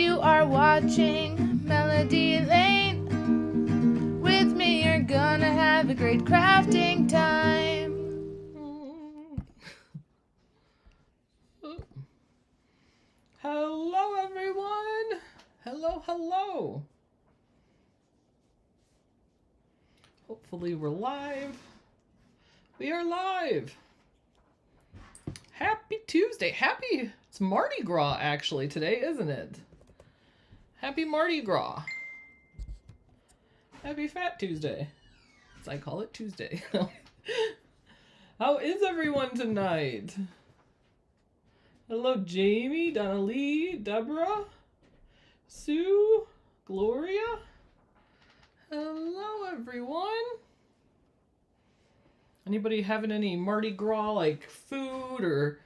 You are watching Melody Lane. With me, you're gonna have a great crafting time. Hello, everyone. Hello, hello. Hopefully we're live. We are live. Happy Tuesday. It's Mardi Gras actually today, isn't it? Happy Mardi Gras. Happy Fat Tuesday. As I call it Tuesday. How is everyone tonight? Hello, Jamie, Donna Lee, Deborah, Sue, Gloria. Hello, everyone. Anybody having any Mardi Gras like food or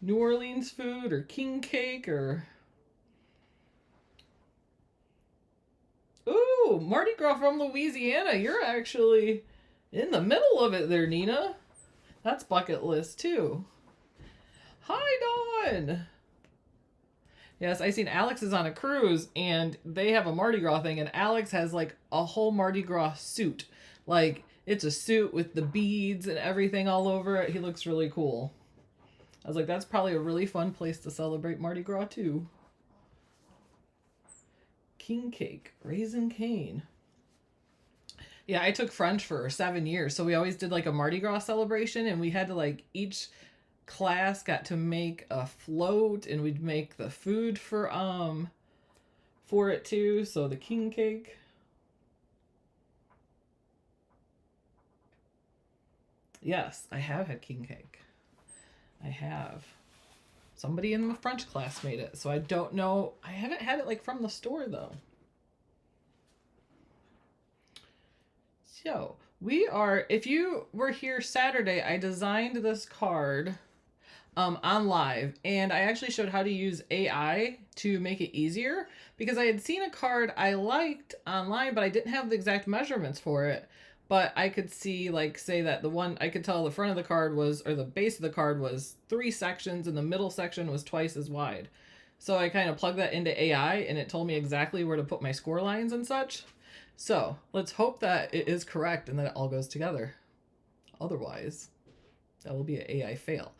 New Orleans food or king cake or... Ooh, Mardi Gras from Louisiana. You're actually in the middle of it there, Nina. That's bucket list too. Hi, Dawn. Yes, I seen Alex is on a cruise and they have a Mardi Gras thing and Alex has like a whole Mardi Gras suit. Like, it's a suit with the beads and everything all over it. He looks really cool. I was like, that's probably a really fun place to celebrate Mardi Gras too. King cake, raisin cane. Yeah, I took French for 7 years. So we always did like a Mardi Gras celebration and we had to like each class got to make a float and we'd make the food for it too. So the king cake. Yes, I have had king cake. I have. Somebody in the French class made it, so I don't know. I haven't had it like from the store though. So we are, if you were here Saturday, I designed this card on live and I actually showed how to use AI to make it easier because I had seen a card I liked online, but I didn't have the exact measurements for it. But I could see, like, say that the one, I could tell the front of the card was, or the base of the card was 3 sections and the middle section was twice as wide. So I kind of plugged that into AI and it told me exactly where to put my score lines and such. So let's hope that it is correct and that it all goes together. Otherwise, that will be an AI fail.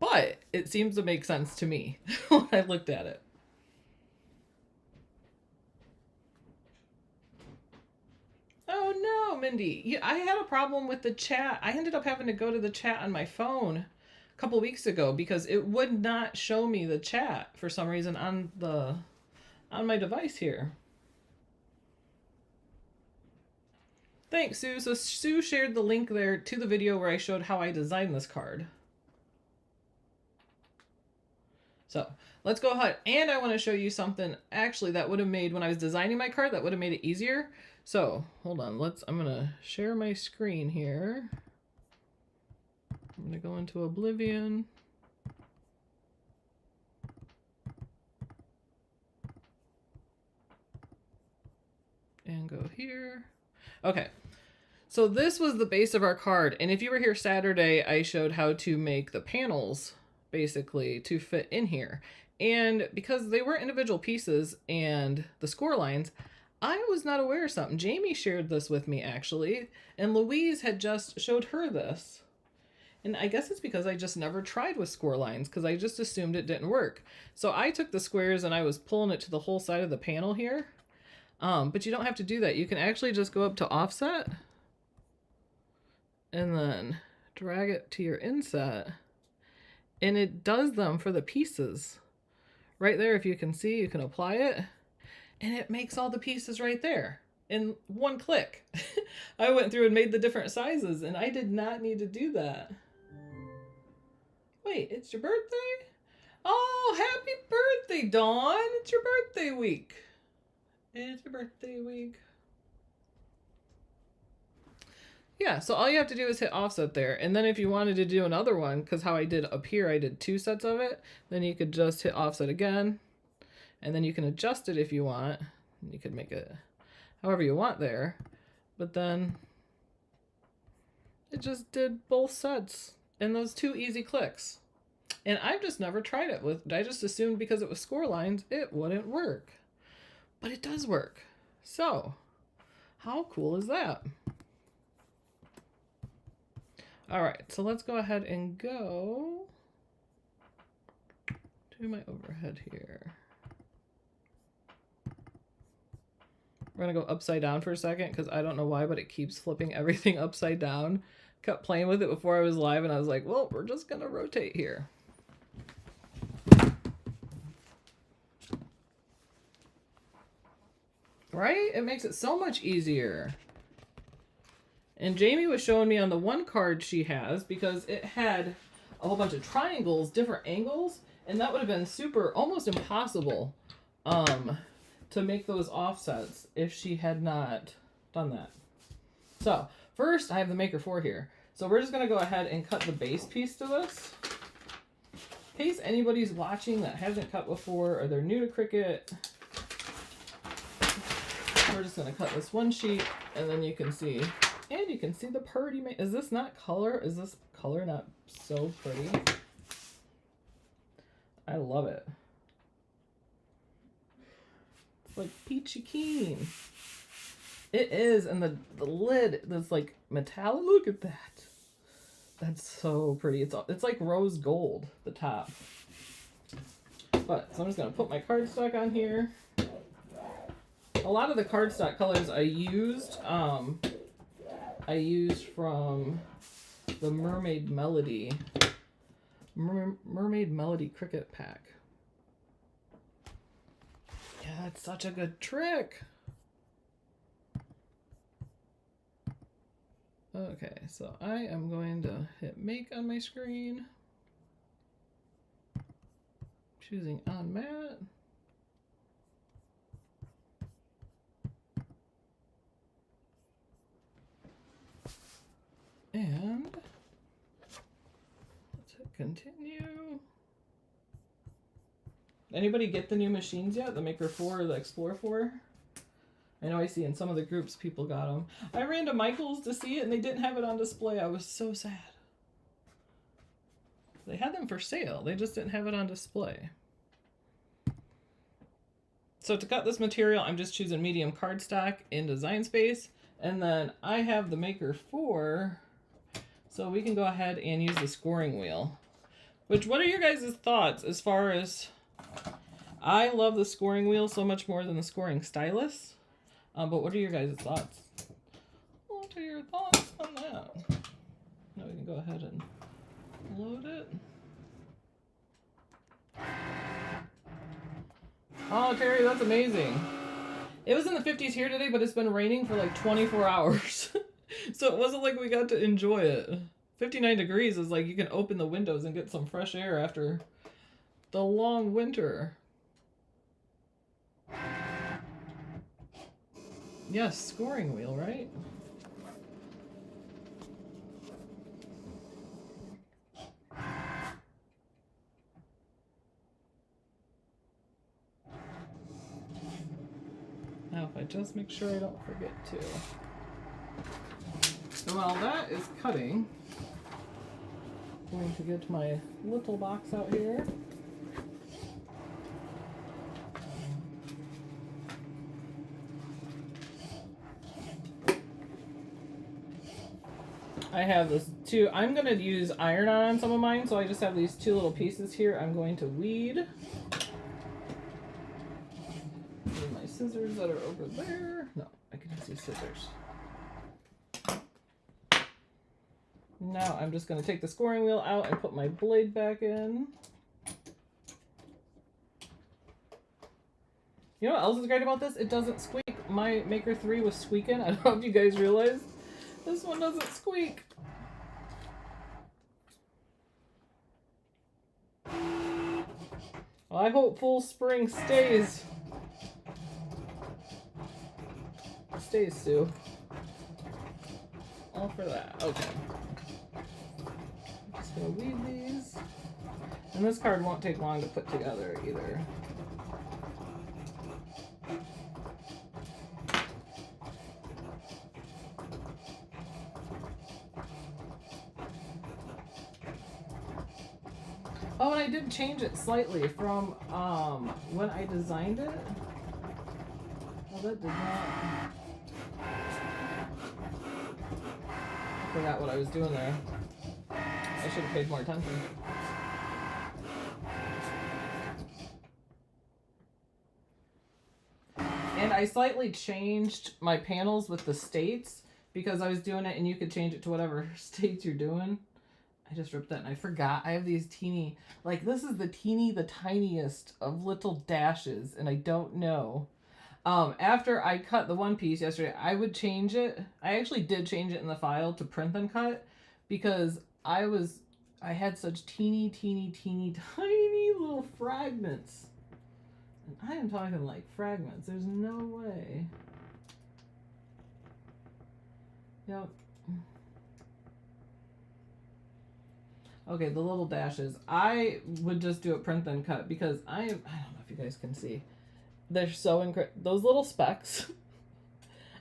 But it seems to make sense to me when I looked at it. Oh no, Mindy. Yeah, I had a problem with the chat. I ended up having to go to the chat on my phone a couple weeks ago because it would not show me the chat for some reason on my device here. Thanks, Sue. So Sue shared the link there to the video where I showed how I designed this card. So let's go ahead. And I want to show you something actually that would have made, when I was designing my card, that would have made it easier. So hold on, I'm gonna share my screen here. I'm gonna go into Oblivion. And go here. Okay, so this was the base of our card. And if you were here Saturday, I showed how to make the panels basically to fit in here. And because they were individual pieces and the score lines, I was not aware of something. Jamie shared this with me actually, and Louise had just showed her this. And I guess it's because I just never tried with score lines because I just assumed it didn't work. So I took the squares and I was pulling it to the whole side of the panel here. But you don't have to do that. You can actually just go up to offset and then drag it to your inset. And it does them for the pieces. Right there, if you can see, you can apply it. And it makes all the pieces right there in one click. I went through and made the different sizes and I did not need to do that. Wait, it's your birthday? Oh, happy birthday, Dawn. It's your birthday week. It's your birthday week. Yeah, so all you have to do is hit offset there. And then if you wanted to do another one, because how I did up here, I did 2 sets of it, then you could just hit offset again. And then you can adjust it if you want. You could make it however you want there. But then it just did both sets in those 2 easy clicks. And I've just never tried it with, I just assumed because it was score lines, it wouldn't work. But it does work. So, how cool is that? All right, so let's go ahead and go to my overhead here. We're gonna go upside down for a second because I don't know why, but it keeps flipping everything upside down. Kept playing with it before I was live and I was like, well, we're just gonna rotate here. Right? It makes it so much easier. And Jamie was showing me on the one card she has, because it had a whole bunch of triangles, different angles, and that would have been super, almost impossible to make those offsets if she had not done that. So first I have the Maker 4 here. So we're just going to go ahead and cut the base piece to this. In case anybody's watching that hasn't cut before or they're new to Cricut, we're just going to cut this one sheet and then you can see, and you can see the pretty, is this not color? Is this color not so pretty? I love it. It's like peachy keen. It is, and the lid that's like metallic. Look at that. That's so pretty. It's like rose gold, the top. But so I'm just gonna put my cardstock on here. A lot of the cardstock colors I used from the Mermaid Melody Cricut pack. Yeah, it's such a good trick. Okay, so I am going to hit make on my screen. Choosing on matte. And let's hit continue. Anybody get the new machines yet? The Maker 4 or the Explorer 4? I know I see in some of the groups people got them. I ran to Michael's to see it and they didn't have it on display. I was so sad. They had them for sale. They just didn't have it on display. So to cut this material, I'm just choosing medium cardstock in Design Space. And then I have the Maker 4, so we can go ahead and use the scoring wheel. Which, what are your guys' thoughts as far as... I love the scoring wheel so much more than the scoring stylus. But what are your guys' thoughts? What are your thoughts on that? Now we can go ahead and load it. Oh, Terry, that's amazing. It was in the 50s here today, but it's been raining for like 24 hours. So it wasn't like we got to enjoy it. 59 degrees is like you can open the windows and get some fresh air after the long winter. Yes, scoring wheel, right? Now, if I just make sure I don't forget to. So while that is cutting, I'm going to get my little box out here. I have this two. I'm going to use iron on some of mine, so I just have these two little pieces here. I'm going to weed. And my scissors that are over there. No, I can just use scissors. Now I'm just going to take the scoring wheel out and put my blade back in. You know what else is great about this? It doesn't squeak. My Maker 3 was squeaking. I don't know if you guys realize. This one doesn't squeak. Well, I hope Full Spring stays. Stays, Sue. All for that. Okay. Just gonna weed these. And this card won't take long to put together either. did change it slightly from when I designed it. Well, that did not. I forgot what I was doing there. I should have paid more attention. And I slightly changed my panels with the states because I was doing it and you could change it to whatever states you're doing. I just ripped that and I forgot. I have these teeny, like this is the tiniest of little dashes and I don't know. After I cut the one piece yesterday, I would change it. I actually did change it in the file to print and cut because I had such teeny little fragments. And I am talking like fragments. There's no way. Yep. Okay, the little dashes. I would just do it print and cut because I don't know if you guys can see. They're so incredible. Those little specks.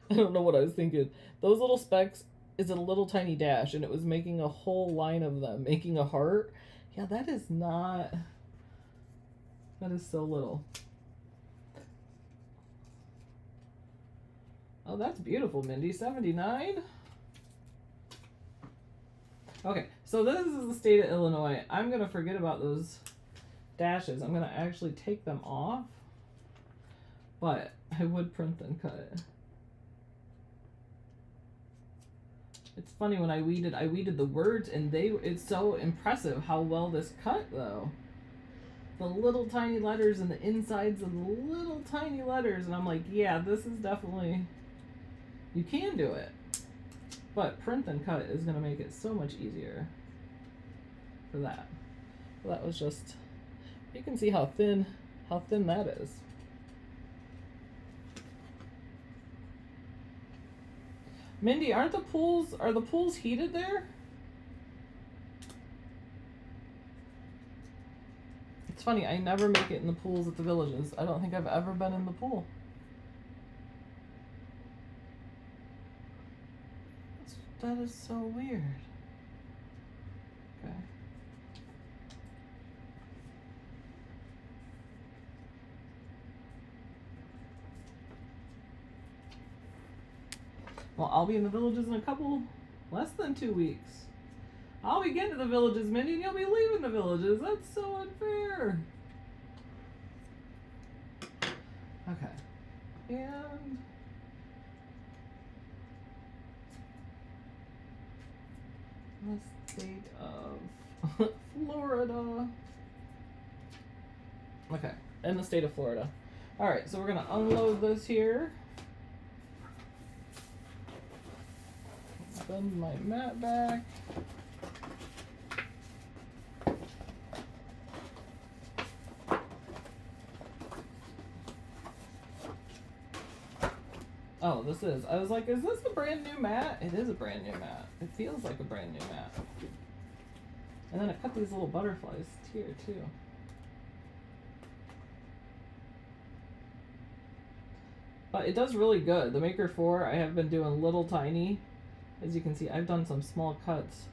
I don't know what I was thinking. Those little specks is a little tiny dash and it was making a whole line of them, making a heart. Yeah, that is not... That is so little. Oh, that's beautiful, Mindy. 79? Okay, so this is the state of Illinois. I'm going to forget about those dashes. I'm going to actually take them off. But I would print and cut it. It's funny when I weeded the words and it's so impressive how well this cut though. The little tiny letters and the insides of the little tiny letters and I'm like, yeah, this is definitely, you can do it. But print and cut is gonna make it so much easier for that. So that was just, you can see how thin that is. Mindy, are the pools heated there? It's funny, I never make it in the pools at the villages. I don't think I've ever been in the pool. That is so weird. Okay. Well, I'll be in the villages in less than 2 weeks. I'll be getting to the villages, Mindy, and you'll be leaving the villages. That's so unfair. Okay. And the state of Florida. Okay, and the state of Florida. All right, so we're gonna unload this here. Send my mat back. Oh, this is. I was like, is this a brand new mat? It is a brand new mat. It feels like a brand new mat. And then I cut these little butterflies here too. But it does really good. The Maker 4, I have been doing little tiny. As you can see, I've done some small cuts.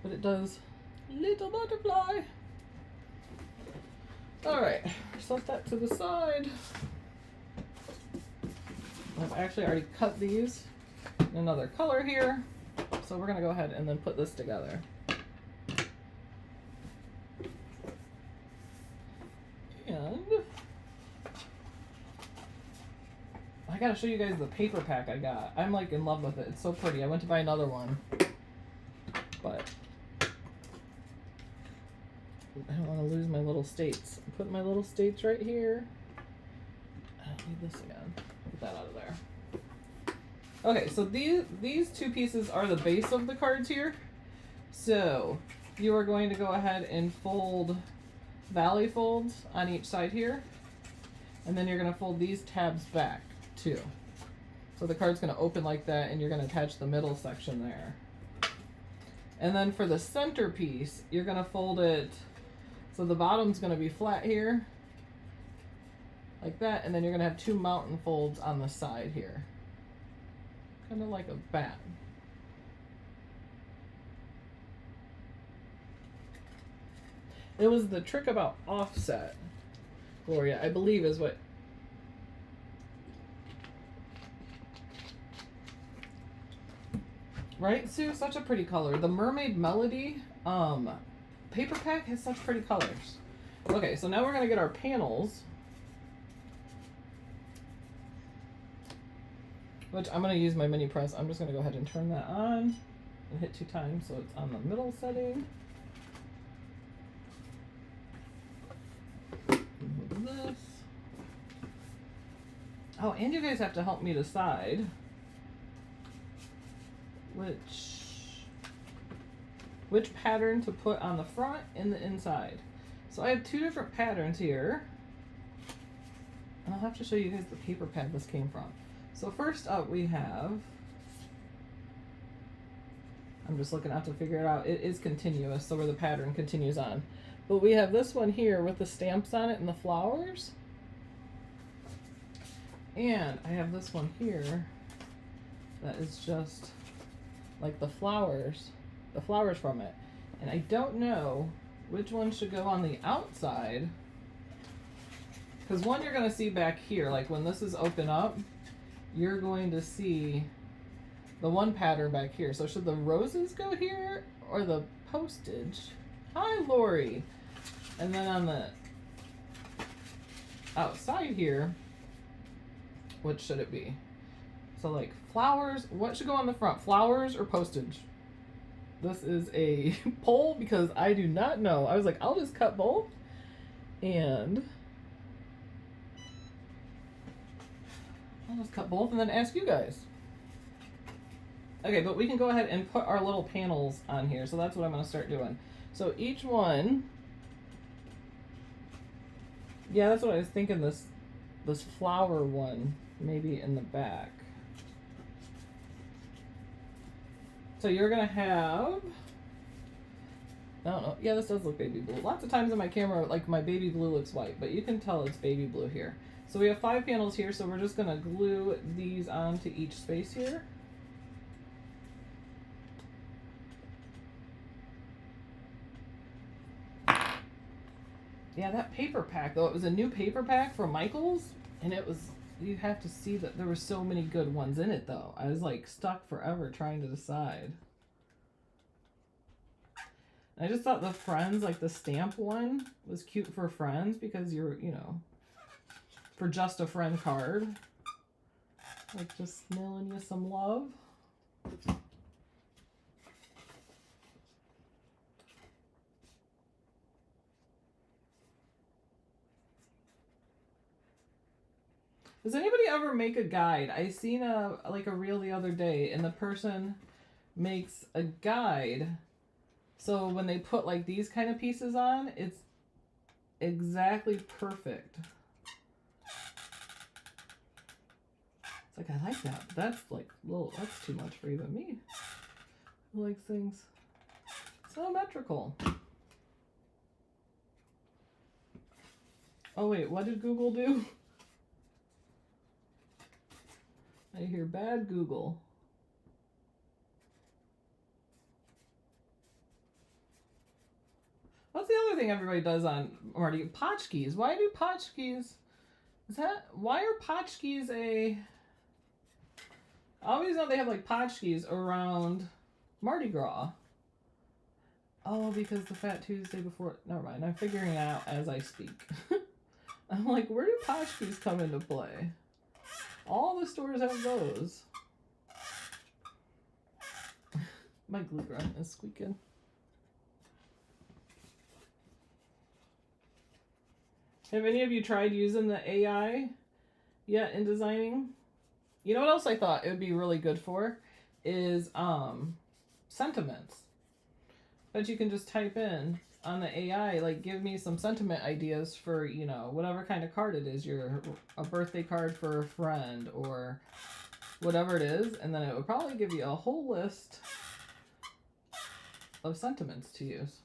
But it does little butterfly. Alright, set that to the side. I've actually already cut these in another color here. So we're going to go ahead and then put this together. And I gotta show you guys the paper pack I got. I'm like in love with it. It's so pretty. I went to buy another one, but I don't want to lose my little states. I'm putting my little states right here. I don't need this again. Get that out of there. Okay, so these two pieces are the base of the cards here. So you are going to go ahead and fold valley folds on each side here, and then you're going to fold these tabs back too. So the card's going to open like that, and you're going to attach the middle section there. And then for the center piece, you're going to fold it so the bottom's going to be flat here like that, and then you're going to have two mountain folds on the side here, kind of like a bat. It was the trick about offset, Gloria, I believe is what. Right, Sue? Such a pretty color. The Mermaid Melody paper pack has such pretty colors. Okay, so now we're going to get our panels. Which I'm going to use my mini press. I'm just going to go ahead and turn that on and hit 2 times so it's on the middle setting. This. Oh, and you guys have to help me decide which pattern to put on the front and the inside. So I have 2 different patterns here. And I'll have to show you guys the paper pad this came from. So first up we have, I'm just looking out to figure it out. It is continuous, so where the pattern continues on. But we have this one here with the stamps on it and the flowers. And I have this one here that is just like the flowers from it. And I don't know which one should go on the outside. Because one you're going to see back here, like when this is open up, you're going to see the one pattern back here. So should the roses go here or the postage? Hi, Lori. And then on the outside here, what should it be? So like flowers, what should go on the front? Flowers or postage? This is a poll because I do not know. I was like, I'll just cut both. And I'll just cut both and then ask you guys. Okay, but we can go ahead and put our little panels on here. So that's what I'm going to start doing. So each one, yeah, that's what I was thinking, this flower one maybe in the back. So you're going to have, I don't know, yeah, this does look baby blue. Lots of times in my camera, like my baby blue looks white, but you can tell it's baby blue here. So we have 5 panels here, so we're just going to glue these onto each space here. Yeah, that paper pack, though, it was a new paper pack from Michaels, and it was, you have to see that there were so many good ones in it, though. I was, like, stuck forever trying to decide. I just thought the Friends, like the stamp one, was cute for friends because you're, you know, for just a friend card. Like, just mailing you some love. Does anybody ever make a guide? I seen a reel the other day, and the person makes a guide. So when they put like these kind of pieces on, it's exactly perfect. It's like, I like that, but that's like that's too much for even me. I like things symmetrical. Oh wait, what did Google do? I hear bad Google. What's the other thing everybody does on Marty? Potchkis. Why do potchkis? Why are potchkis a? I always know they have like potchkis around Mardi Gras. Oh, because the Fat Tuesday before. Never mind. I'm figuring it out as I speak. I'm like, where do potchkis come into play? All the stores have those. My glue gun is squeaking. Have any of you tried using the AI yet in designing? You know what else I thought it would be really good for is sentiments. But you can just type in on the AI, like, give me some sentiment ideas for, you know, whatever kind of card it is. A birthday card for a friend or whatever it is. And then it would probably give you a whole list of sentiments to use.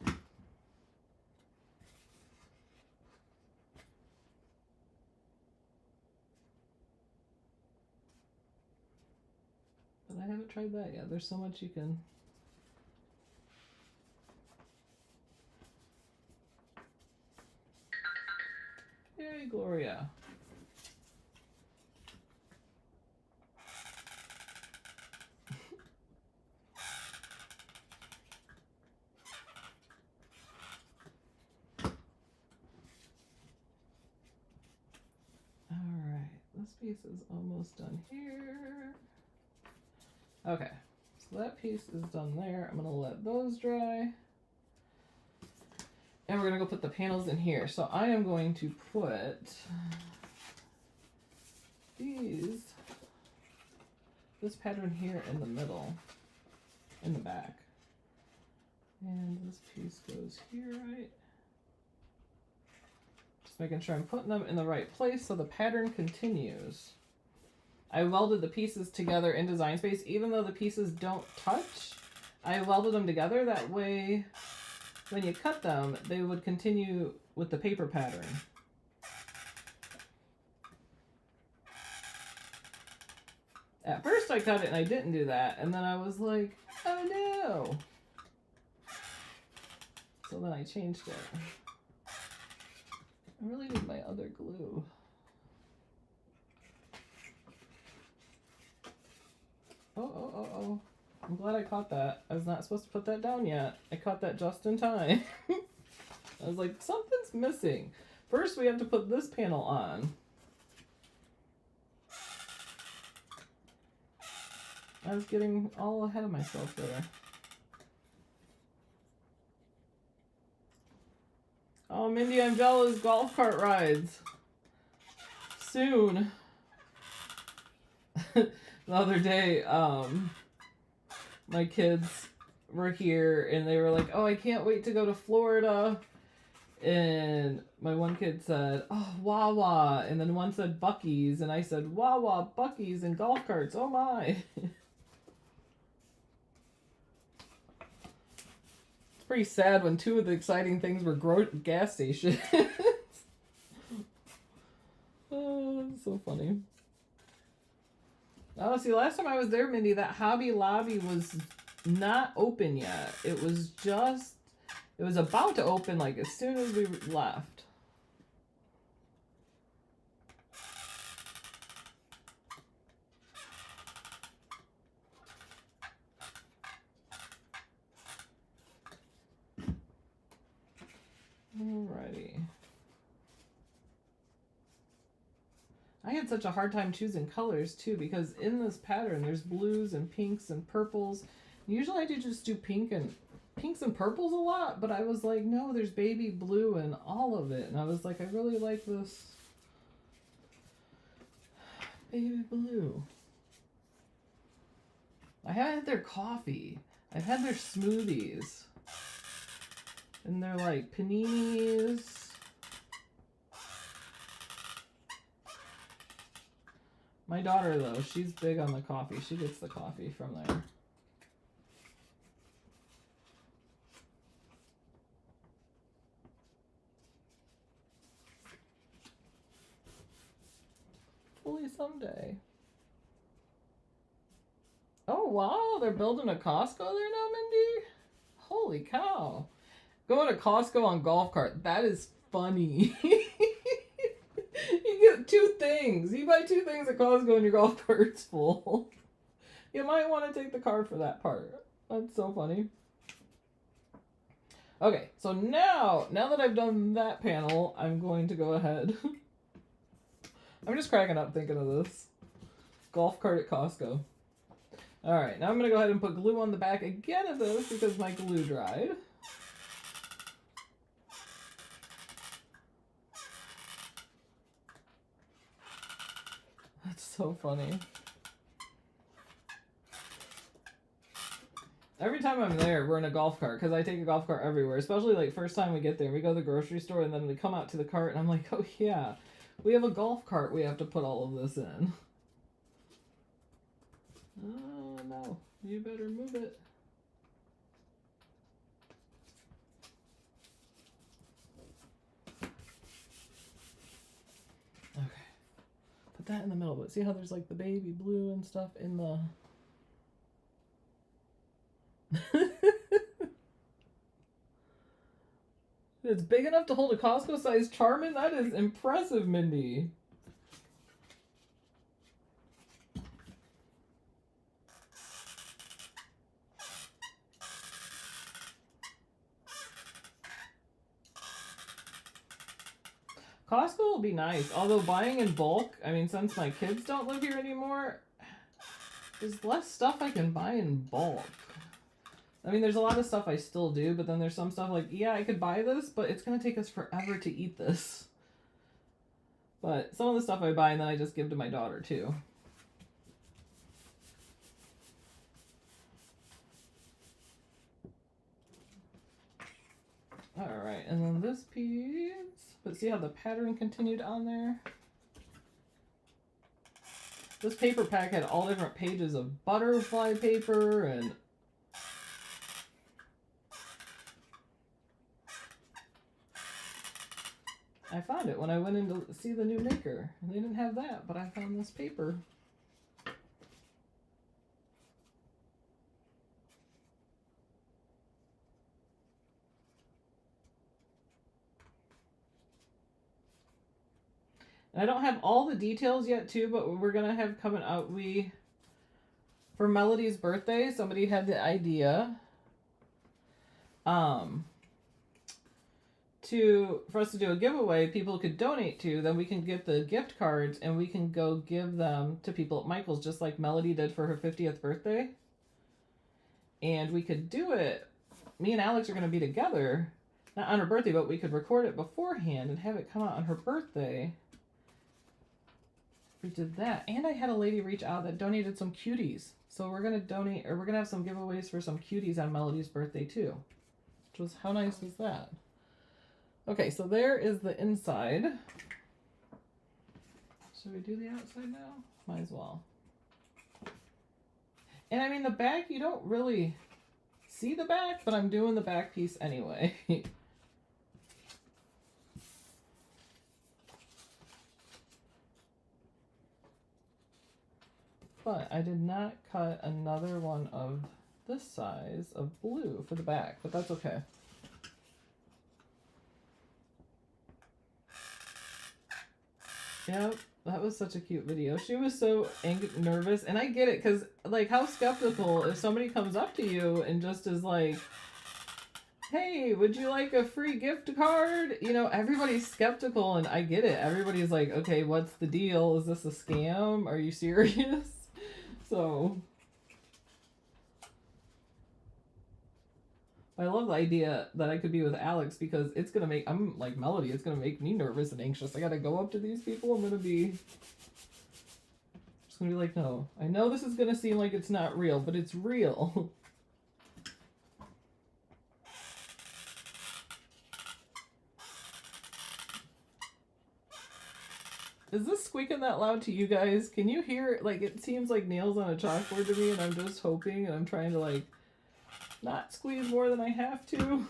But I haven't tried that yet. There's so much you can. yeah. Alright, this piece is almost done here. Okay, so that piece is done there. I'm going to let those dry. And we're going to go put the panels in here. So I am going to put this pattern here in the middle, in the back. And this piece goes here, right? Just making sure I'm putting them in the right place so the pattern continues. I welded the pieces together in Design Space. Even though the pieces don't touch, I welded them together. That way, when you cut them, they would continue with the paper pattern. At first I cut it and I didn't do that, and then I was like, oh no. So then I changed it. I really need my other glue. Oh. I'm glad I caught that. I was not supposed to put that down yet. I caught that just in time. I was like, something's missing. First we have to put this panel on. I was getting all ahead of myself there. Oh, Mindy, I'm jealous. Golf cart rides. Soon. The other day, my kids were here and they were like, oh, I can't wait to go to Florida. And my one kid said, oh, Wawa. And then one said Buc-ee's. And I said, Wawa, Buc-ee's, and golf carts. Oh, my. Pretty sad when two of the exciting things were gas stations. Oh, that's so funny. Oh, see, last time I was there, Mindy, that Hobby Lobby was not open yet. It was about to open like as soon as we left. Alrighty. I had such a hard time choosing colors too because in this pattern there's blues and pinks and purples. Usually I just do pinks and purples a lot, but I was like, no, there's baby blue and all of it. And I was like, I really like this baby blue. I had their coffee. I've had their smoothies. And they're like paninis. My daughter, though, she's big on the coffee. She gets the coffee from there. Hopefully someday. Oh, wow. They're building a Costco there now, Mindy? Holy cow. Going to Costco on golf cart. That is funny. You get two things. You buy two things at Costco and your golf cart's full. You might want to take the card for that part. That's so funny. Okay, so now that I've done that panel, I'm going to go ahead. I'm just cracking up thinking of this. Golf cart at Costco. Alright, now I'm going to go ahead and put glue on the back again of this because my glue dried. That's so funny. Every time I'm there, we're in a golf cart because I take a golf cart everywhere, especially like first time we get there. We go to the grocery store and then we come out to the cart and I'm like, oh yeah, we have a golf cart we have to put all of this in. Oh no, you better move it. Okay. Put that in the middle, but see how there's like the baby blue and stuff in the... It's big enough to hold a Costco-sized Charmin? That is impressive, Mindy. Costco will be nice, although buying in bulk, I mean, since my kids don't live here anymore, there's less stuff I can buy in bulk. I mean, there's a lot of stuff I still do, but then there's some stuff like, yeah, I could buy this, but it's going to take us forever to eat this. But some of the stuff I buy and then I just give to my daughter, too. Alright, and then this piece. But see how the pattern continued on there? This paper pack had all different pages of butterfly paper and... I found it when I went in to see the new maker. And they didn't have that, but I found this paper. And I don't have all the details yet too, but we're gonna have coming out, for Melody's birthday, somebody had the idea for us to do a giveaway people could donate to, then we can get the gift cards and we can go give them to people at Michael's, just like Melody did for her 50th birthday. And we could do it, me and Alex are gonna be together, not on her birthday, but we could record it beforehand and have it come out on her birthday. We did that, and I had a lady reach out that donated some cuties, so we're gonna donate, or we're gonna have some giveaways for some cuties on Melody's birthday too, which was, how nice was that? Okay, so there is the inside. Should we do the outside now? Might as well. And I mean, the back, you don't really see the back, but I'm doing the back piece anyway. But I did not cut another one of this size of blue for the back, but that's okay. Yep, that was such a cute video. She was so nervous, and I get it, because, like, how skeptical if somebody comes up to you and just is like, hey, would you like a free gift card? You know, everybody's skeptical, and I get it. Everybody's like, okay, what's the deal? Is this a scam? Are you serious? So, I love the idea that I could be with Alex, because it's going to make, I'm like Melody, it's going to make me nervous and anxious. I got to go up to these people. I'm going to be, just going to be like, no, I know this is going to seem like it's not real, but it's real. Is this squeaking that loud to you guys? Can you hear, like, it seems like nails on a chalkboard to me, and I'm just hoping, and I'm trying to, like, not squeeze more than I have to.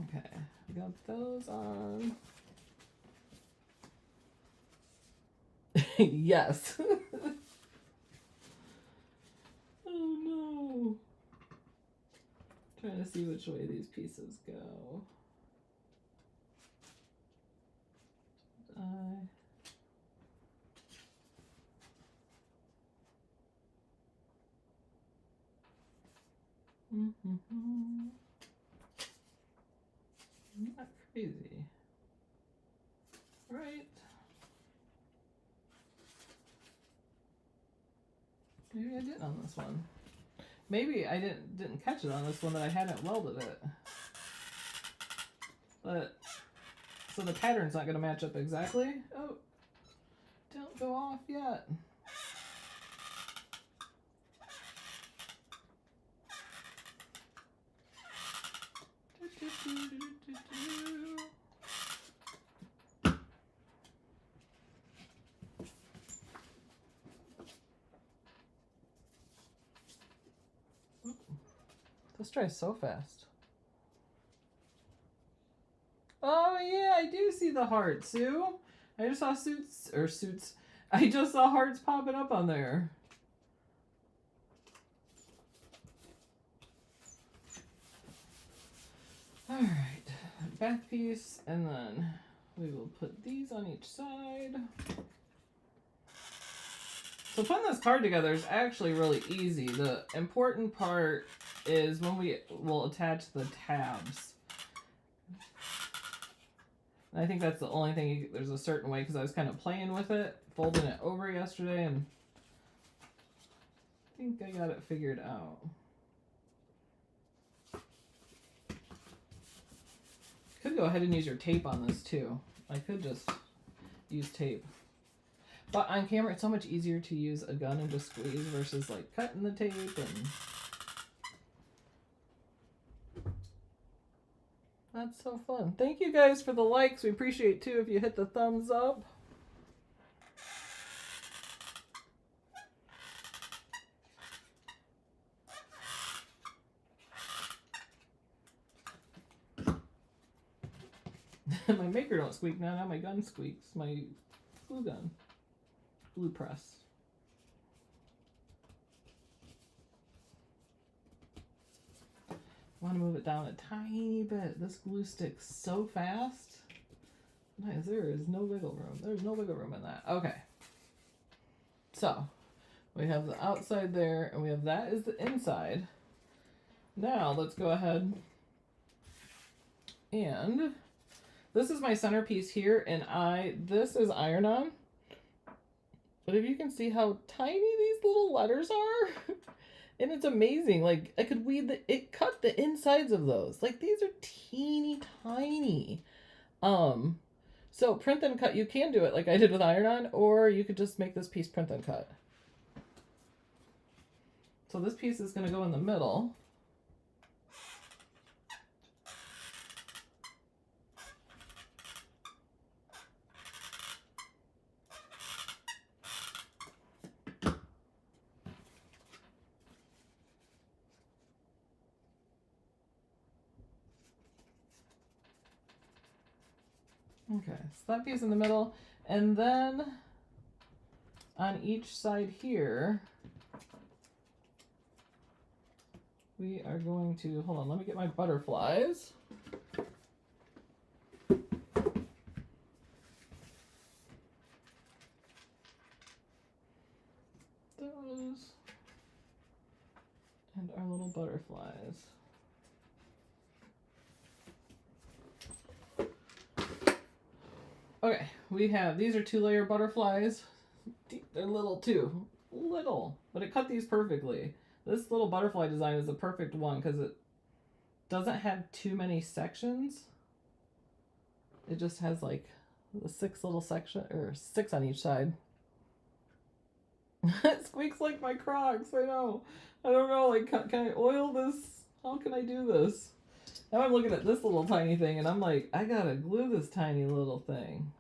Okay, I got those on. Yes. Oh no. Trying to see which way these pieces go. Not crazy. Right. Maybe I didn't on this one. Maybe I didn't catch it on this one, that I hadn't welded it. But, so the pattern's not going to match up exactly. Oh, don't go off yet. This dries so fast. Oh yeah, I do see the heart, Sue. I just saw suits. I just saw hearts popping up on there. Alright, back piece, and then we will put these on each side. So putting this card together is actually really easy. The important part is when we will attach the tabs. And I think that's the only thing, there's a certain way, because I was kind of playing with it, folding it over yesterday, and I think I got it figured out. Could go ahead and use your tape on this too. I could just use tape. But on camera, it's so much easier to use a gun and just squeeze versus like cutting the tape and... That's so fun. Thank you guys for the likes. We appreciate too if you hit the thumbs up. My maker don't squeak now my gun squeaks. My glue gun. Glue press. I want to move it down a tiny bit. This glue sticks so fast. Nice, there is no wiggle room. There's no wiggle room in that. Okay. So, we have the outside there, and we have that is the inside. Now, let's go ahead and this is my centerpiece here, and this is iron-on. But if you can see how tiny these little letters are, and it's amazing. Like, I could weed it cut the insides of those. Like, these are teeny tiny. So print and cut, you can do it like I did with iron-on, or you could just make this piece print and cut. So this piece is going to go in the middle. Okay, so that piece in the middle, and then on each side here, we are going to, hold on, let me get my butterflies. Those, and our little butterflies. Okay, we have, these are 2-layer butterflies. They're little too. Little. But it cut these perfectly. This little butterfly design is the perfect one because it doesn't have too many sections. It just has like the 6 little section, or 6 on each side. It squeaks like my Crocs, I know. I don't know, like, can I oil this? How can I do this? Now I'm looking at this little tiny thing and I'm like, I gotta glue this tiny little thing.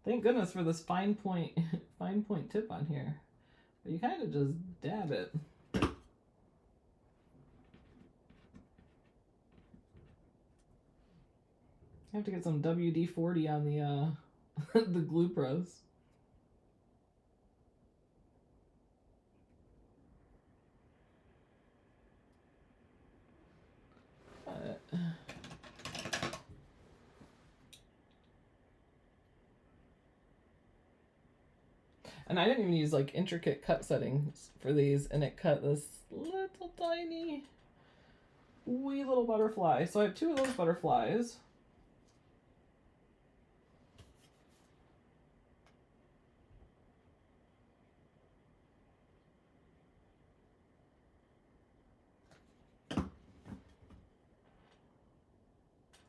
Thank goodness for this fine point tip on here. But you kind of just dab it. I have to get some WD-40 on the the glue press. And I didn't even use like intricate cut settings for these, and it cut this little tiny wee little butterfly. So I have 2 of those butterflies.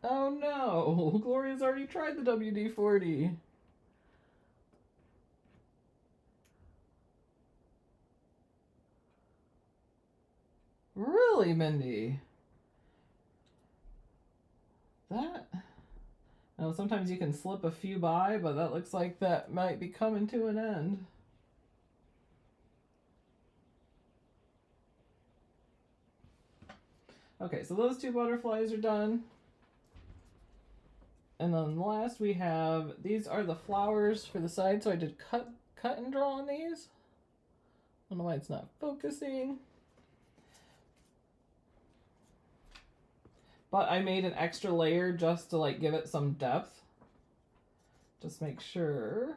Oh no, Gloria's already tried the WD-40. Really, Mindy? That... Now, sometimes you can slip a few by, but that looks like that might be coming to an end. Okay, so those 2 butterflies are done. And then last we have, these are the flowers for the side, so I did cut and draw on these. I don't know why it's not focusing. But I made an extra layer just to like give it some depth. Just make sure.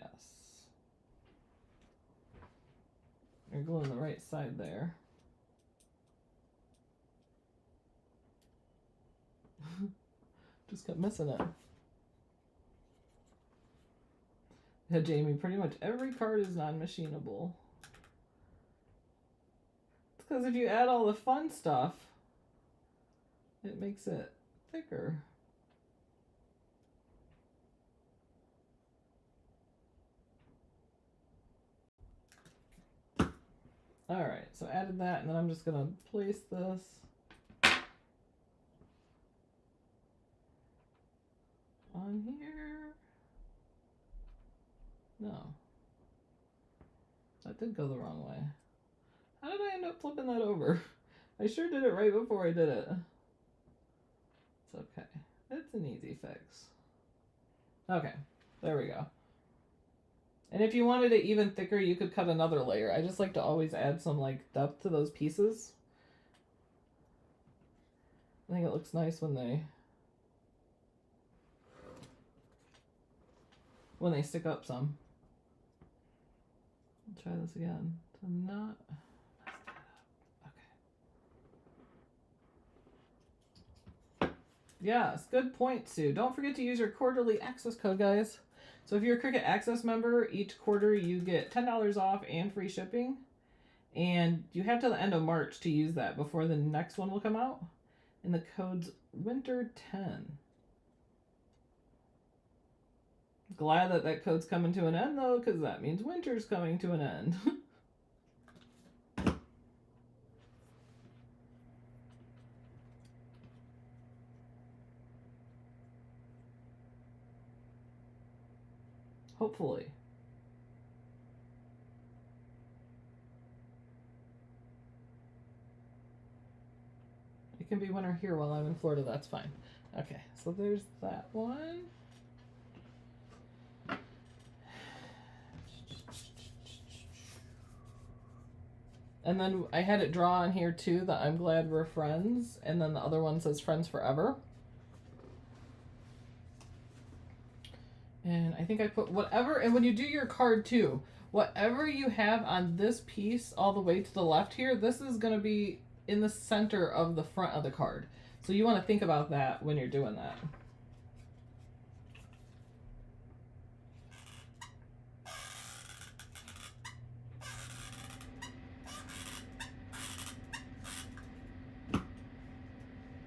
Yes. You're gluing the right side there. Just kept missing it. Yeah, Jamie, pretty much every card is non-machinable. It's because if you add all the fun stuff, it makes it thicker. Alright, so added that, and then I'm just going to place this on here. No. That did go the wrong way. How did I end up flipping that over? I sure did it right before I did it. It's okay. It's an easy fix. Okay, there we go. And if you wanted it even thicker, you could cut another layer. I just like to always add some like depth to those pieces. I think it looks nice when they stick up some. I'll try this again to not mess that up. Okay. Yes, good point, Sue. Don't forget to use your quarterly access code, guys. So if you're a Cricut Access member, each quarter you get $10 off and free shipping. And you have till the end of March to use that before the next one will come out. And the code's Winter10. Glad that that code's coming to an end, though, because that means winter's coming to an end. Hopefully. It can be winter here while I'm in Florida, that's fine. Okay, so there's that one. And then I had it draw on here too that I'm glad we're friends, and then the other one says friends forever. And I think I put whatever, and when you do your card too, whatever you have on this piece all the way to the left here, this is going to be in the center of the front of the card. So you want to think about that when you're doing that.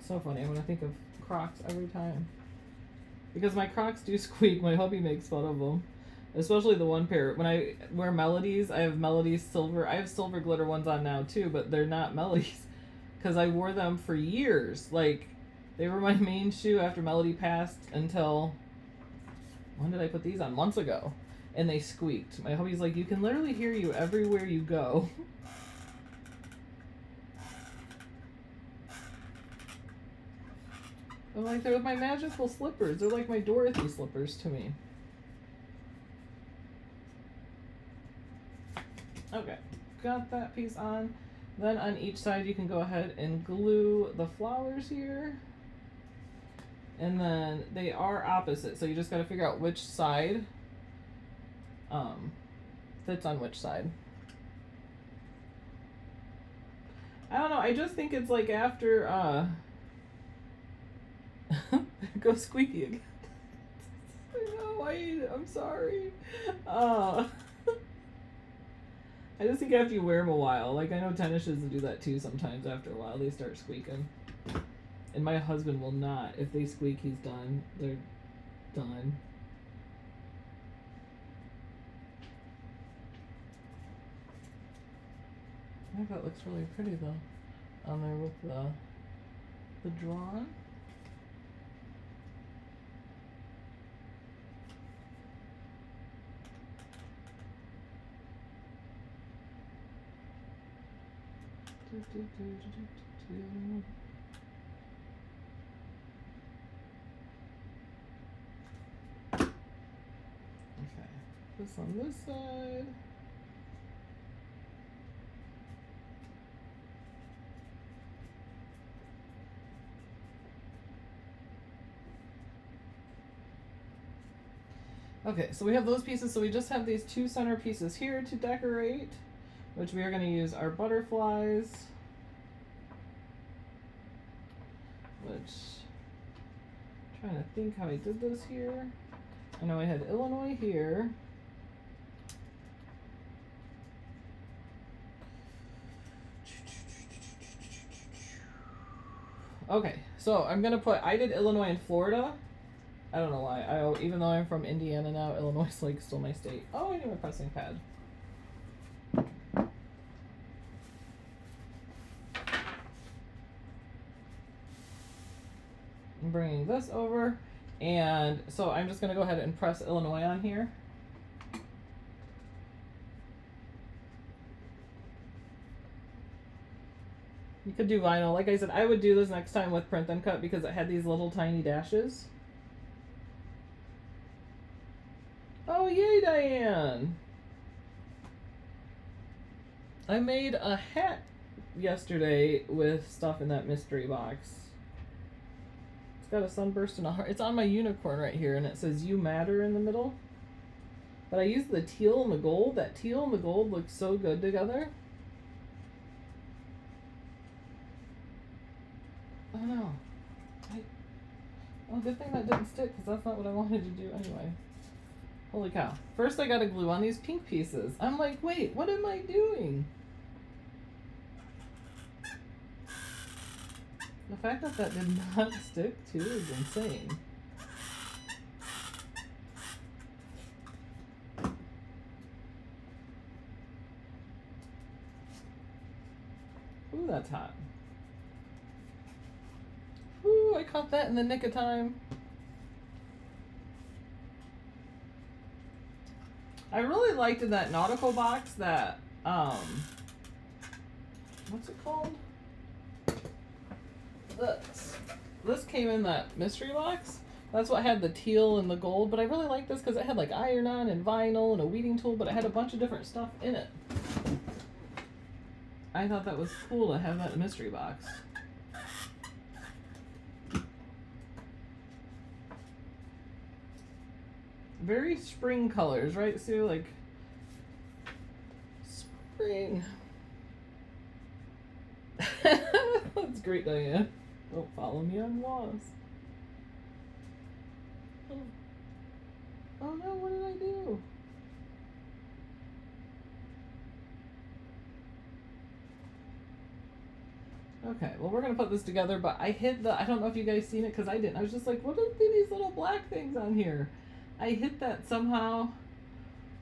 So funny, I'm going to think of Crocs every time. Because my Crocs do squeak, my hubby makes fun of them. Especially the one pair. When I wear Melodies, I have Melodies silver. I have silver glitter ones on now too, but they're not Melodies. Because I wore them for years. Like, they were my main shoe after Melody passed until... When did I put these on? Months ago. And they squeaked. My hubby's like, you can literally hear you everywhere you go. I'm like, they're my magical slippers. They're like my Dorothy slippers to me. Okay, got that piece on. Then on each side you can go ahead and glue the flowers here. And then they are opposite, so you just gotta figure out which side fits on which side. I don't know, I just think it's like after there goes Squeaky again. I know, I hate it. I'm sorry. I just think after you wear them a while, like I know tennis shoes do that too sometimes after a while, they start squeaking. And my husband will not. If they squeak, he's done. They're done. I think that looks really pretty though. On there with the drawn. Okay, this on this side. Okay, so we have those pieces. So we just have these two center pieces here to decorate, which we are going to use our butterflies, which, I'm trying to think how I did this here. I know I had Illinois here. Okay, so I'm gonna put, I did Illinois and Florida. I don't know why. Even though I'm from Indiana now, Illinois is like still my state. Oh, I need my pressing pad. I'm bringing this over, and so I'm just gonna go ahead and press Illinois on here. You could do vinyl. Like I said, I would do this next time with print and cut because it had these little tiny dashes. Oh, yay, Diane! I made a hat yesterday with stuff in that mystery box. It's got a sunburst and a heart. It's on my unicorn right here, and it says "You Matter" in the middle. But I used the teal and the gold. That teal and the gold looks so good together. Oh no. Oh, good thing that didn't stick, because that's not what I wanted to do anyway. Holy cow. First I gotta glue on these pink pieces. I'm like, wait, what am I doing? The fact that that did not stick too is insane. Ooh, that's hot. Ooh, I caught that in the nick of time. I really liked in that nautical box that, what's it called? This came in that mystery box. That's what had the teal and the gold, but I really like this because it had like iron-on and vinyl and a weeding tool, but it had a bunch of different stuff in it. I thought that was cool to have that in a mystery box. Very spring colors, right, Sue? Like spring. That's great, Diane. Don't follow me on walls. Oh no, what did I do? Okay, well, we're gonna put this together, but I hid the, I don't know if you guys seen it because I didn't. I was just like, what are these little black things on here? I hit that somehow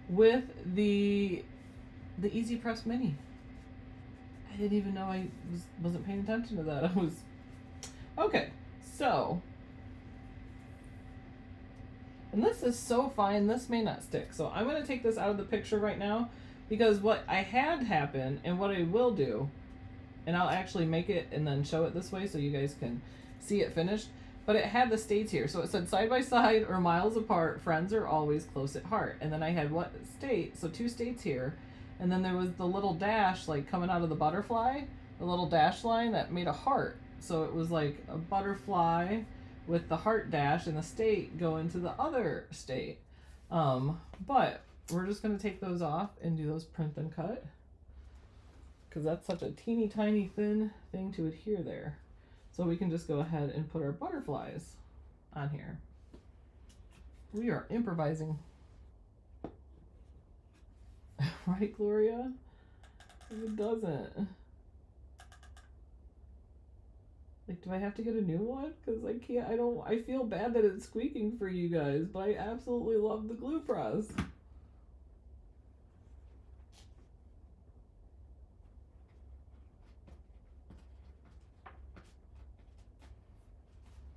with the Easy Press Mini. I didn't even know I wasn't paying attention to that. I was okay. So, and this is so fine. This may not stick. So I'm gonna take this out of the picture right now because what I had happen and what I will do, and I'll actually make it and then show it this way so you guys can see it finished. But it had the states here. So it said side by side or miles apart, friends are always close at heart. And then I had what state? So 2 states here. And then there was the little dash like coming out of the butterfly, the little dash line that made a heart. So it was like a butterfly with the heart dash and the state going to the other state. But we're just gonna take those off and do those print and cut, because that's such a teeny tiny thin thing to adhere there. So we can just go ahead and put our butterflies on here. We are improvising. Right, Gloria? It doesn't. Like, do I have to get a new one? Because I can't, I feel bad that it's squeaking for you guys, but I absolutely love the glue press.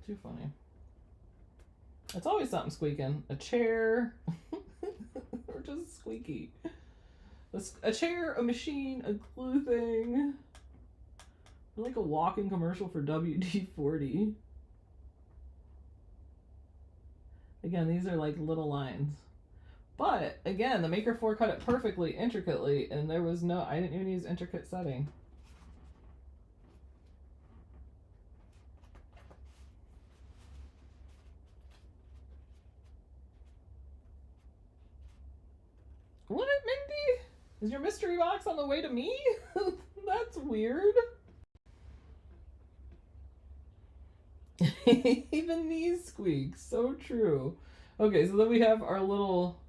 Too funny. It's always something squeaking. A chair. Or just squeaky. A chair, a machine, a glue thing. Like a walking commercial for WD-40. Again, these are like little lines. But, again, the Maker 4 cut it perfectly, intricately, and there was no, I didn't even use intricate setting. Is your mystery box on the way to me? That's weird. Even these squeak. So true. Okay, so then we have our little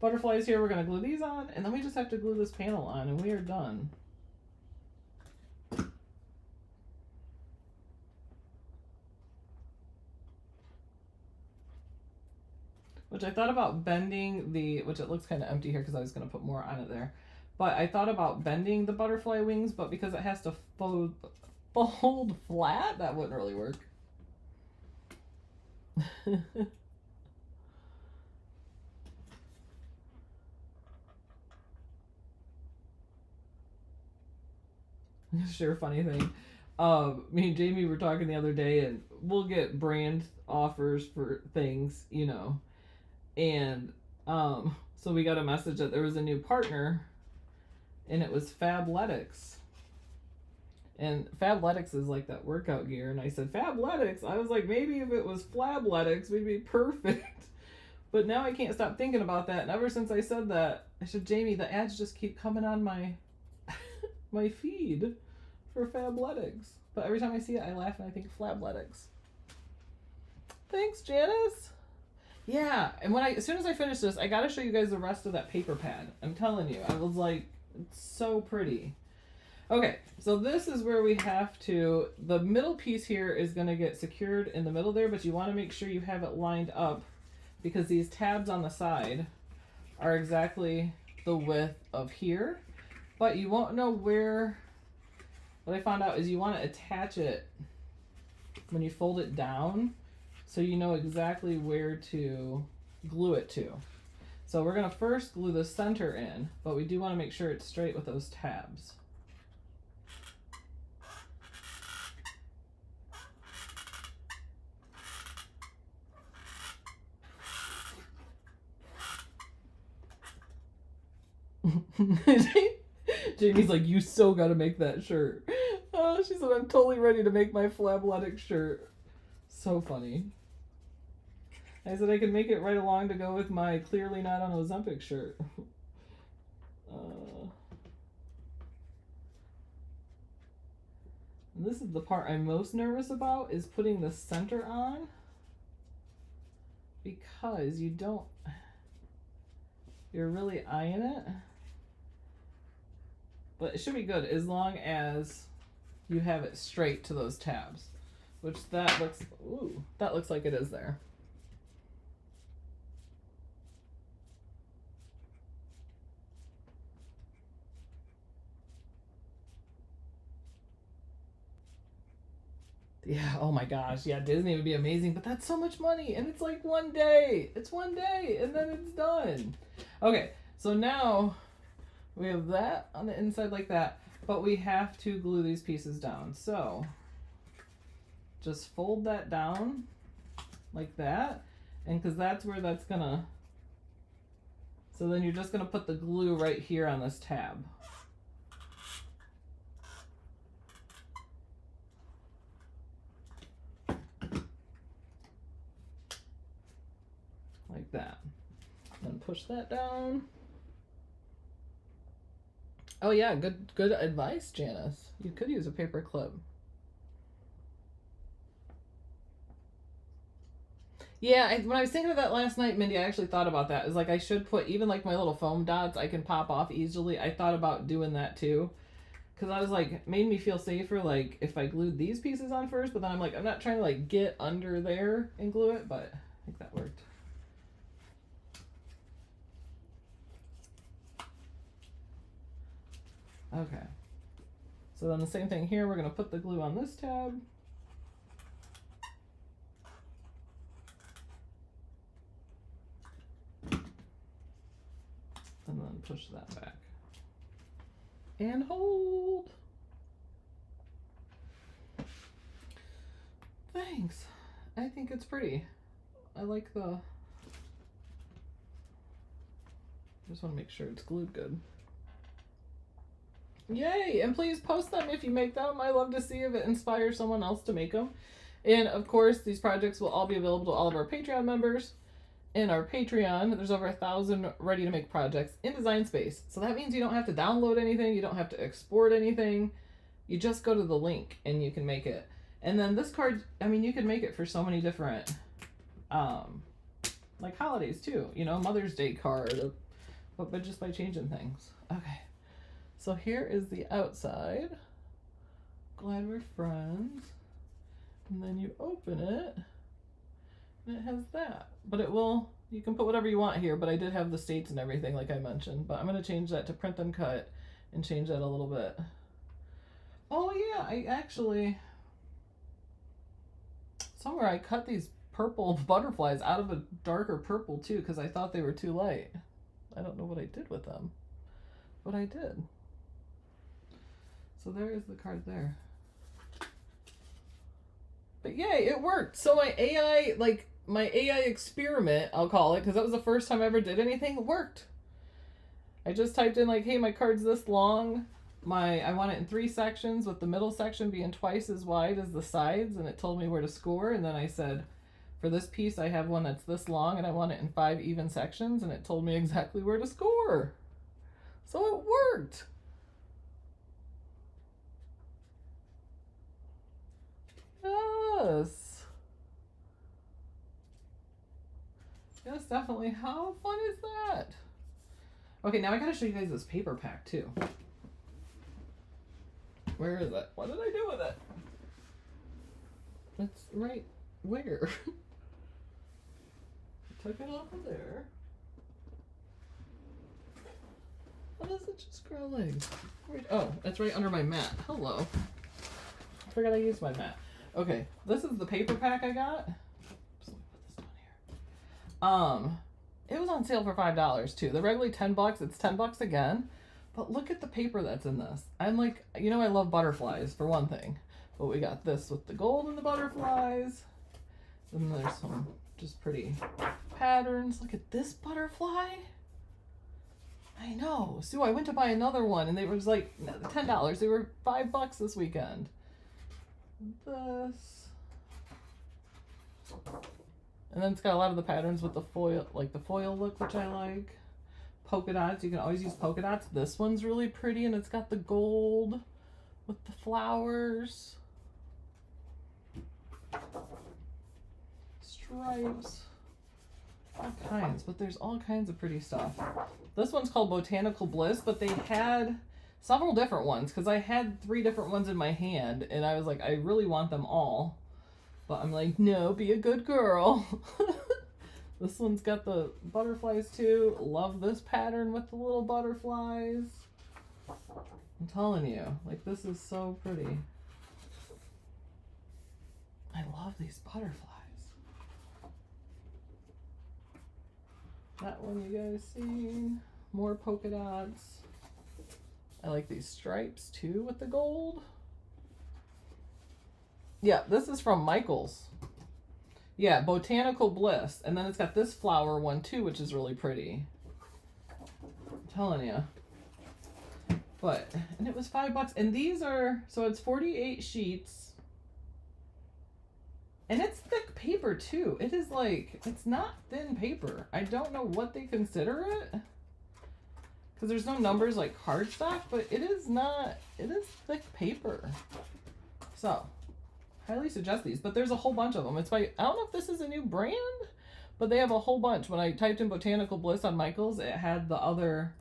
butterflies here. We're going to glue these on, and then we just have to glue this panel on, and we are done. Which I thought about bending the, which it looks kind of empty here because I was going to put more on it there. But I thought about bending the butterfly wings, but because it has to fold flat, that wouldn't really work. Sure, funny thing. Me and Jamie were talking the other day, and we'll get brand offers for things, you know. And so we got a message that there was a new partner, and it was Fabletics. And Fabletics is like that workout gear. And I said, Fabletics? I was like, maybe if it was Flabletics, we'd be perfect. But now I can't stop thinking about that. And ever since I said that, I said, Jamie, the ads just keep coming on my my feed for Fabletics. But every time I see it, I laugh and I think Flabletics. Thanks, Janice. Yeah, and as soon as I finish this, I gotta show you guys the rest of that paper pad. I'm telling you, I was like, it's so pretty. Okay, so this is where we have to, the middle piece here is gonna get secured in the middle there, but you wanna make sure you have it lined up because these tabs on the side are exactly the width of here, but you won't know where. What I found out is you wanna attach it when you fold it down, so you know exactly where to glue it to. So we're gonna first glue the center in, but we do wanna make sure it's straight with those tabs. Jamie's like, you so gotta make that shirt. Oh, she said, I'm totally ready to make my Flabletic shirt. So funny. I said I could make it right along to go with my clearly not on Ozempic shirt. And this is the part I'm most nervous about, is putting the center on, because you're really eyeing it. But it should be good as long as you have it straight to those tabs, which that looks like it is there. Yeah, oh my gosh, yeah, Disney would be amazing, but that's so much money, and it's like one day. It's one day, and then it's done. Okay, so now we have that on the inside like that, but we have to glue these pieces down. So just fold that down like that, and because that's where that's gonna, so then you're just gonna put the glue right here on this tab. Like that. Then push that down. Oh yeah, good advice, Janice. You could use a paper clip. Yeah, when I was thinking of that last night, Mindy, I actually thought about that. It's like I should put, even like my little foam dots I can pop off easily. I thought about doing that too. Because I was like, it made me feel safer, like, if I glued these pieces on first, but then I'm like, I'm not trying to like get under there and glue it, but I think that worked. Okay, so then the same thing here, we're going to put the glue on this tab. And then push that back. And hold. Thanks. I think it's pretty. I like the, just want to make sure it's glued good. Yay! And please post them if you make them. I love to see if it inspires someone else to make them. And of course, these projects will all be available to all of our Patreon members. in our Patreon, there's over 1,000 ready to make projects in Design Space. So that means you don't have to download anything, you don't have to export anything. You just go to the link and you can make it. And then this card, I mean, you can make it for so many different, like holidays too, you know, Mother's Day card, but just by changing things. Okay, so here is the outside. Glad we're friends. And then you open it, and it has that. But it will, you can put whatever you want here, but I did have the states and everything like I mentioned. But I'm going to change that to print and cut and change that a little bit. Oh yeah, I actually, somewhere I cut these purple butterflies out of a darker purple too, because I thought they were too light. I don't know what I did with them, but I did. So there is the card there. But yay, it worked. So my AI, like my AI experiment, I'll call it, because that was the first time I ever did anything, it worked. I just typed in like, hey, my card's this long. I want it in 3 sections, with the middle section being twice as wide as the sides, and it told me where to score. And then I said, for this piece, I have one that's this long, and I want it in 5 even sections, and it told me exactly where to score. So it worked. Yes. Yes, definitely. How fun is that? Okay, now I gotta show you guys this paper pack too. Where is it? What did I do with it? It's right where? I took it off of there. What is it just growing? Oh, it's right under my mat. Hello. I forgot I used my mat. Okay, this is the paper pack I got. So let me put this down here. It was on sale for $5 too. They're regularly $10. It's $10 again. But look at the paper that's in this. I'm like, you know, I love butterflies for one thing. But we got this with the gold and the butterflies. And there's some just pretty patterns. Look at this butterfly. I know. So I went to buy another one and they was like $10. They were $5 this weekend. This. And then it's got a lot of the patterns with the foil, like the foil look, which I like. Polka dots, you can always use polka dots. This one's really pretty and it's got the gold with the flowers. Stripes. All kinds, but there's all kinds of pretty stuff. This one's called Botanical Bliss, but they had several different ones because I had 3 different ones in my hand and I was like, I really want them all. But I'm like, no, be a good girl. This one's got the butterflies too. Love this pattern with the little butterflies. I'm telling you, like this is so pretty. I love these butterflies. That one you guys seen. More polka dots. I like these stripes too with the gold. Yeah, this is from Michael's. Yeah, Botanical Bliss. And then it's got this flower one too, which is really pretty. I'm telling you. But, and it was $5. And these are, so it's 48 sheets. And it's thick paper too. It is like, it's not thin paper. I don't know what they consider it. Because there's no numbers like cardstock, but it is not, it is thick paper. So, highly suggest these, but there's a whole bunch of them. It's by, I don't know if this is a new brand, but they have a whole bunch. When I typed in Botanical Bliss on Michael's, it had the other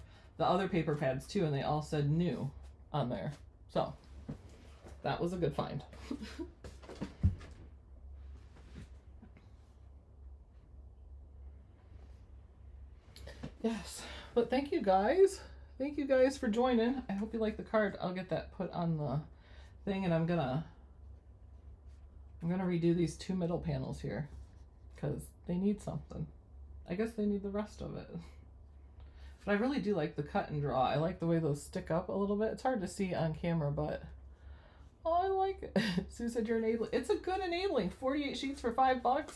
paper pads too, and they all said new on there. So that was a good find. Yes, but thank you guys. Thank you guys for joining. I hope you like the card. I'll get that put on the thing, and I'm gonna redo these 2 middle panels here because they need something. I guess they need the rest of it. But I really do like the cut and draw. I like the way those stick up a little bit. It's hard to see on camera, but oh, I like it. Sue said you're enabling. It's a good enabling. 48 sheets for $5.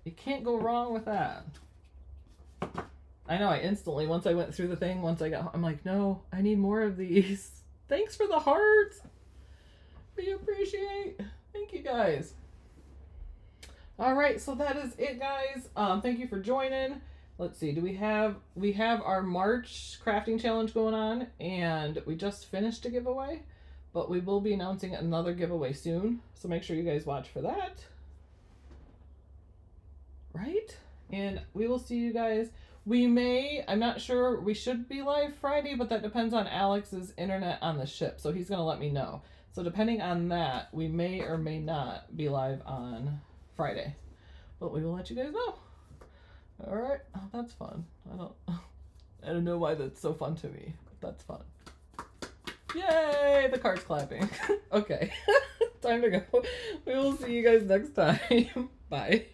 You can't go wrong with that. I know, I instantly, once I went through the thing, once I got home, I'm like, no, I need more of these. Thanks for the hearts. We appreciate. Thank you guys. All right, so that is it, guys. Thank you for joining. Let's see. We have our March crafting challenge going on, and we just finished a giveaway, but we will be announcing another giveaway soon. So make sure you guys watch for that. Right? And we will see you guys. I'm not sure, we should be live Friday, but that depends on Alex's internet on the ship, so he's gonna let me know. So depending on that, we may or may not be live on Friday, but we will let you guys know. All right. Oh, that's fun. I don't know why that's so fun to me, but that's fun. Yay! The card's clapping. Okay. Time to go. We will see you guys next time. Bye.